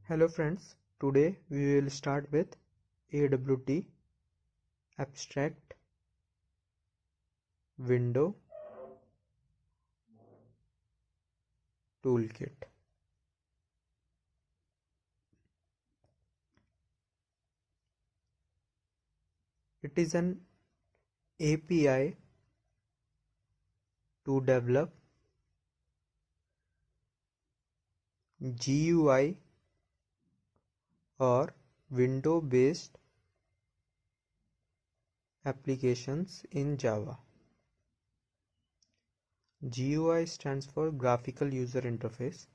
Hello friends, today we will start with AWT Abstract Window Toolkit. It is an API to develop GUI or window-based applications in Java. GUI stands for Graphical User Interface.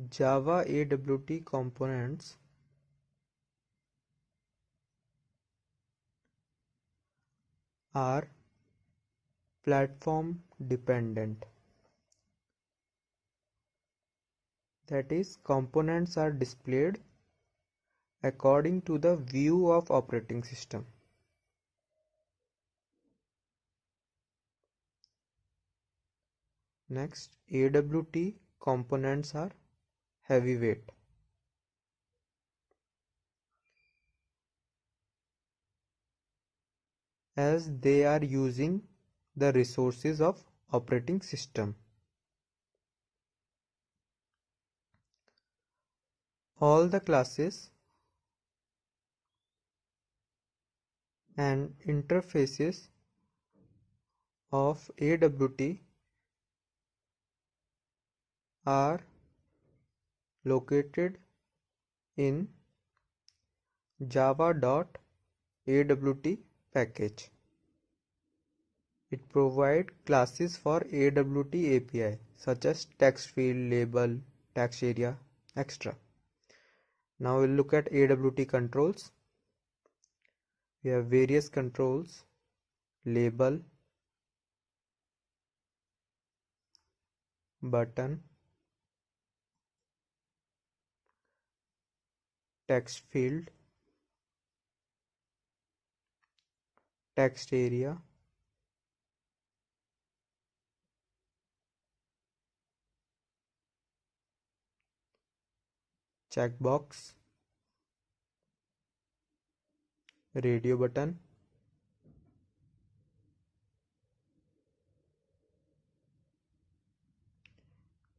Java AWT components are platform dependent. That is, components are displayed according to the view of operating system. Next, AWT components are heavyweight. As they are using the resources of operating system. All the classes and interfaces of AWT are located in java.awt package. It provides classes for AWT API such as text field, label, text area, etc. Now we'll look at AWT controls. We have various controls: label, button, text field, text area, checkbox, radio button,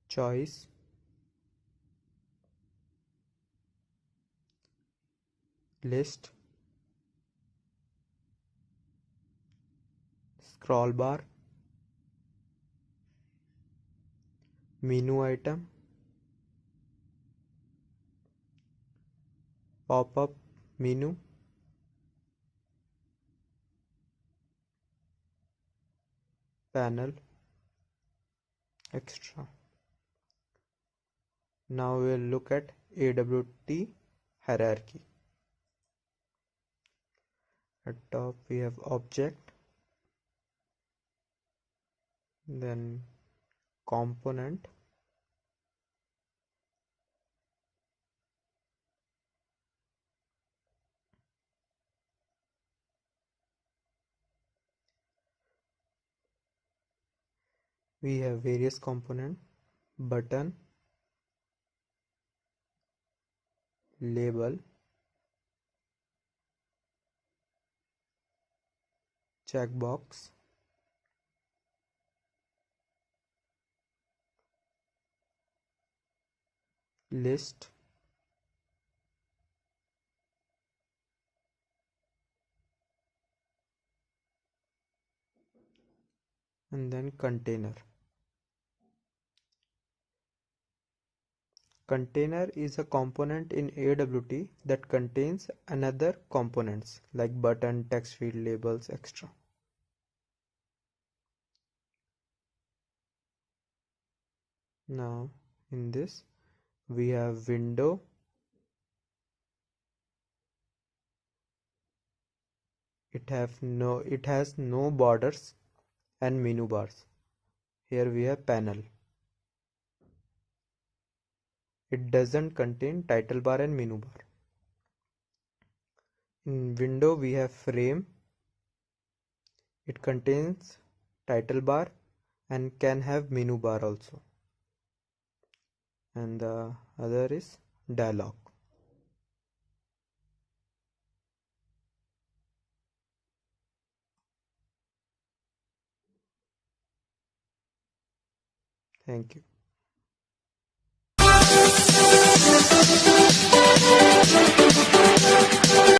choice, list, scroll bar, menu item, pop-up menu, panel, etc. Now we'll look at AWT hierarchy. At top we have object, then component, we have various component: button, label, checkbox, list, and then container. Container is a component in AWT that contains another components like button, text field, labels, etc. Now in this we have window, it has no borders, and menu bars. Here we have panel. It doesn't contain title bar and menu bar. In window we have frame. It contains title bar and can have menu bar also. And the other is dialog. Thank you.